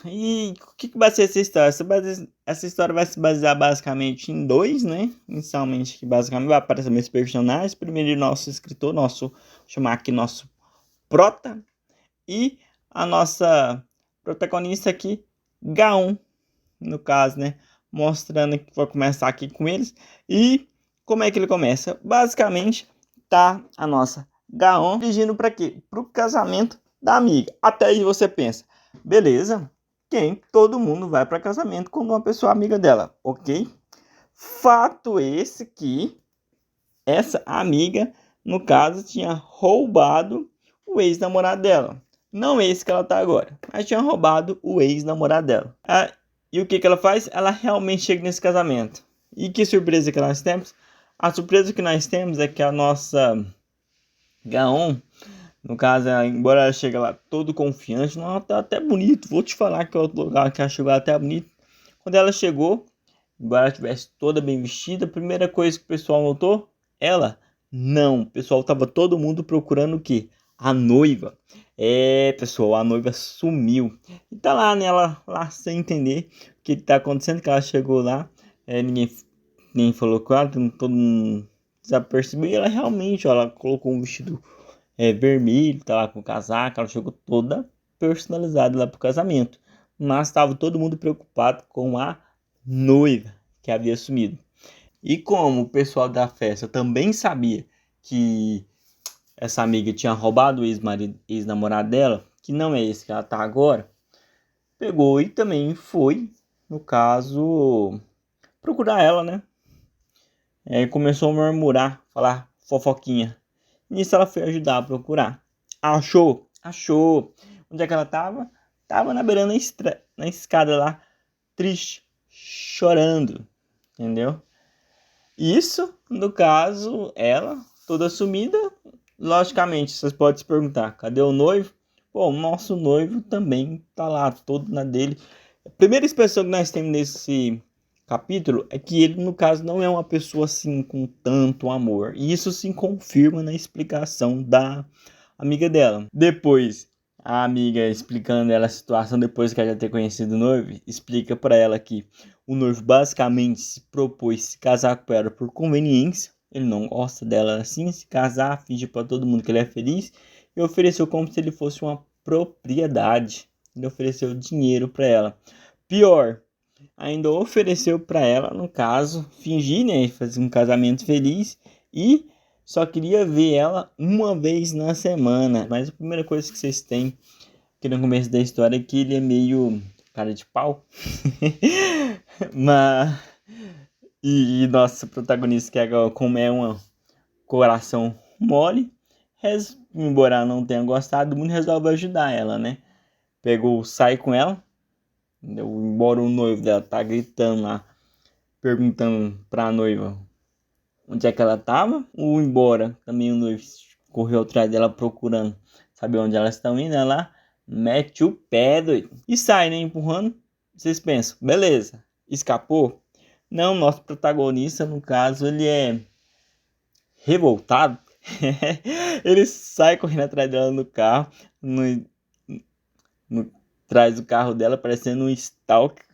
E o que vai ser essa história? Essa história vai se basear basicamente em dois, né? Inicialmente, que basicamente vai aparecer meus personagens. Primeiro, nosso escritor, vou chamar aqui nosso prota. E a nossa protagonista aqui, Gaon, no caso, né? Mostrando que vai começar aqui com eles. E como é que ele começa? Basicamente, tá a nossa Gaon dirigindo para quê? Para o casamento da amiga. Até aí você pensa, beleza, todo mundo vai para casamento com uma pessoa amiga dela, ok? Fato esse que essa amiga, no caso, tinha roubado o ex-namorado dela. Não esse que ela tá agora, mas tinha roubado o ex-namorado dela. E o que ela faz? Ela realmente chega nesse casamento. E que surpresa que nós temos? A surpresa que nós temos é que a nossa Gaon, no caso, embora ela chegue lá todo confiante, não, ela tá até bonito. Vou te falar que é outro lugar que ela chegou até bonito. Quando ela chegou, embora ela estivesse toda bem vestida, a primeira coisa que o pessoal notou, ela não. O pessoal tava todo mundo procurando o quê? A noiva. Pessoal, a noiva sumiu. E tá lá, né? Ela lá sem entender o que tá acontecendo, que ela chegou lá, ninguém falou com ela, todo mundo desapercebeu. E ela realmente, ó, ela colocou um vestido vermelho, tá lá com o casaco, ela chegou toda personalizada lá pro casamento. Mas estava todo mundo preocupado com a noiva que havia sumido. E como o pessoal da festa também sabia que essa amiga tinha roubado o ex-namorado dela, que não é esse que ela tá agora, pegou e também foi, no caso, procurar ela, né? Começou a murmurar, falar fofoquinha. Nisso ela foi ajudar a procurar. Achou. Onde é que ela tava? Tava na beirando na escada lá, triste, chorando, entendeu? Isso, no caso, ela, toda sumida, logicamente, vocês podem se perguntar, cadê o noivo? Bom, o nosso noivo também tá lá, todo na dele. A primeira expressão que nós temos nesse capítulo é que ele, no caso, não é uma pessoa assim com tanto amor. E isso se confirma na explicação da amiga dela. Depois, a amiga explicando ela a situação depois que ela já ter conhecido o noivo, explica para ela que o noivo basicamente se propôs se casar com ela por conveniência. Ele não gosta dela assim, se casar, fingir para todo mundo que ele é feliz e ofereceu como se ele fosse uma propriedade. Ele ofereceu dinheiro para ela. Pior, ainda ofereceu para ela, no caso, fingir, né, fazer um casamento feliz e só queria ver ela uma vez na semana. Mas a primeira coisa que vocês têm aqui no começo da história é que ele é meio cara de pau. Mas nosso protagonista, que é como é um coração mole, embora ela não tenha gostado muito, resolve ajudar ela, né? Sai com ela, embora o noivo dela tá gritando lá, perguntando pra noiva onde é que ela tava. Embora também o noivo correu atrás dela procurando saber onde elas estão indo. Ela mete o pé, doido, e sai, né, empurrando. Vocês pensam, beleza, escapou? Não, nosso protagonista, no caso, ele é revoltado. Ele sai correndo atrás dela no carro, atrás do carro dela, parecendo um stalker.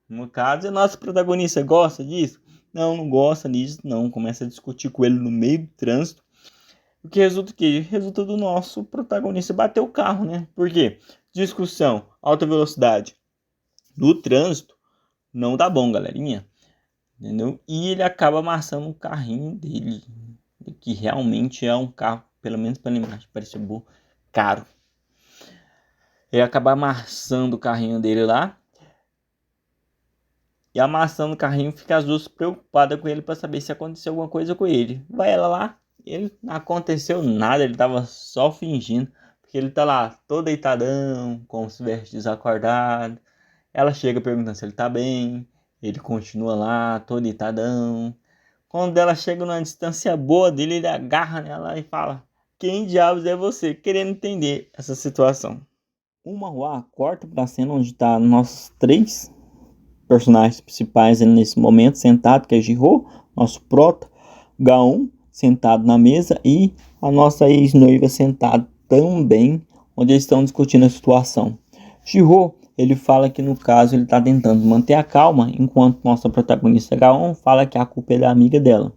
No caso, e o nosso protagonista gosta disso? Não gosta disso, não. Começa a discutir com ele no meio do trânsito. O que resulta que resulta do nosso protagonista bater o carro, né? Por quê? Discussão, alta velocidade no trânsito não dá bom, galerinha. Entendeu? E ele acaba amassando o carrinho dele, que realmente é um carro, pelo menos pela imagem, parece bom, caro. Ele acaba amassando o carrinho dele lá. E amassando o carrinho, fica as duas preocupadas com ele para saber se aconteceu alguma coisa com ele. Vai ela lá, ele não aconteceu nada, ele tava só fingindo. Porque ele tá lá todo deitadão, como se estivesse desacordado. Ela chega perguntando se ele tá bem. Ele continua lá, todo deitadão. Quando ela chega numa distância boa dele, ele agarra nela e fala: quem diabos é você? Querendo entender essa situação. Uma rua corta pra cena onde tá nossos três personagens principais nesse momento sentado, que é Jiro, nosso prota, Gaon sentado na mesa e a nossa ex-noiva sentada também, onde eles estão discutindo a situação. Jiro ele fala que no caso ele está tentando manter a calma, enquanto nossa protagonista Gaon fala que a culpa é da amiga dela.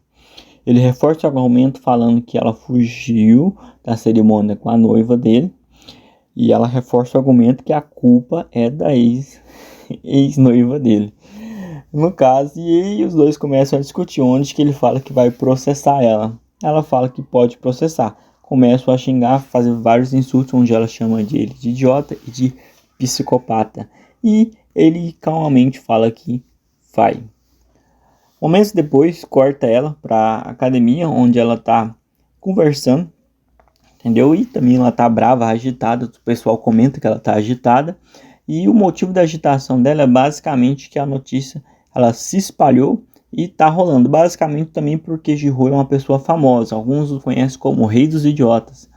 Ele reforça o argumento falando que ela fugiu da cerimônia com a noiva dele, e ela reforça o argumento que a culpa é da ex-noiva dele. No caso, e aí os dois começam a discutir onde que ele fala que vai processar ela. Ela fala que pode processar. Começam a xingar, fazer vários insultos, onde ela chama ele de idiota e de psicopata. E ele calmamente fala que vai. Momentos depois, corta ela para a academia, onde ela tá conversando, entendeu? E também ela tá brava, agitada. O pessoal comenta que ela tá agitada. E o motivo da agitação dela é basicamente que a notícia ela se espalhou e tá rolando. Basicamente também porque Jihyo é uma pessoa famosa. Alguns o conhecem como o Rei dos Idiotas.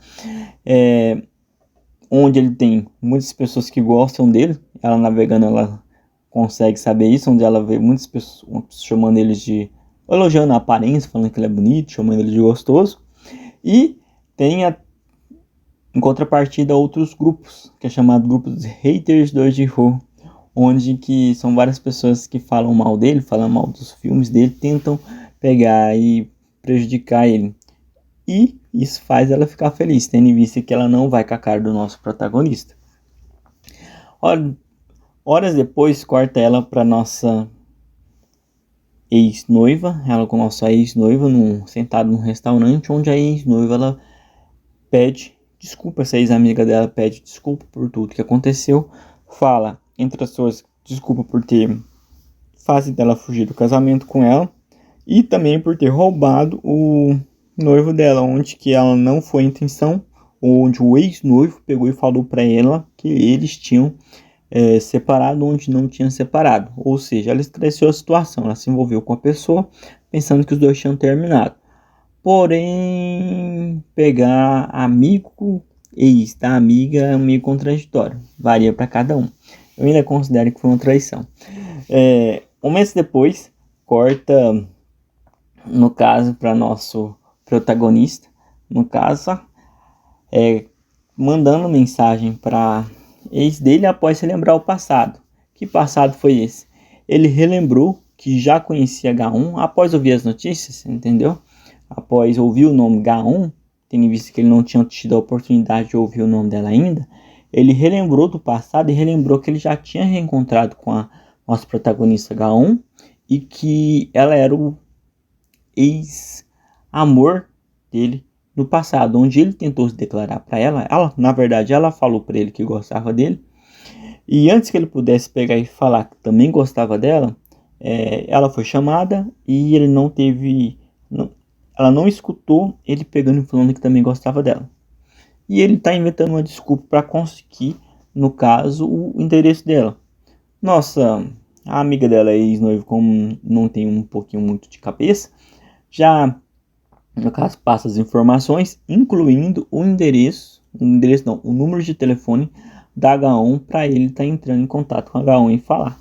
Onde ele tem muitas pessoas que gostam dele. Ela navegando, ela consegue saber isso. Onde ela vê muitas pessoas chamando ele de... elogiando a aparência, falando que ele é bonito, chamando ele de gostoso. E tem em contrapartida outros grupos, que é chamado grupos de haters do Jihyo, onde que são várias pessoas que falam mal dele, falam mal dos filmes dele, tentam pegar e prejudicar ele. E isso faz ela ficar feliz, tendo em vista que ela não vai com a cara do nosso protagonista. Horas depois, corta ela para nossa ex-noiva, ela com nossa ex-noiva, sentada num restaurante, onde a ex-noiva ela pede desculpa, essa ex-amiga dela pede desculpa por tudo que aconteceu, fala, entre as coisas, desculpa por ter feito dela fugir do casamento com ela, e também por ter roubado o noivo dela, onde que ela não foi a intenção, onde o ex-noivo pegou e falou para ela que eles tinham separado onde não tinham separado, ou seja, ela esclareceu a situação, ela se envolveu com a pessoa pensando que os dois tinham terminado. Porém, pegar amigo ex da amiga é meio contraditório. Varia para cada um. Eu ainda considero que foi uma traição. Momentos depois, corta, no caso, para nosso protagonista. No caso, mandando mensagem para ex dele após relembrar o passado. Que passado foi esse? Ele relembrou que já conhecia H1 após ouvir as notícias, entendeu? Após ouvir o nome Gaon, tendo visto que ele não tinha tido a oportunidade de ouvir o nome dela ainda, ele relembrou do passado e relembrou que ele já tinha reencontrado com a nossa protagonista Gaon e que ela era o ex-amor dele no passado, onde ele tentou se declarar para ela. Na verdade, ela falou para ele que gostava dele, e antes que ele pudesse pegar e falar que também gostava dela, ela foi chamada e ele não teve... ela não escutou ele pegando e falando que também gostava dela. E ele está inventando uma desculpa para conseguir, no caso, o interesse dela. Nossa, a amiga dela é ex-noiva, como não tem um pouquinho muito de cabeça, já, no caso, passa as informações, incluindo o número de telefone da H1 para ele estar entrando em contato com a H1 e falar.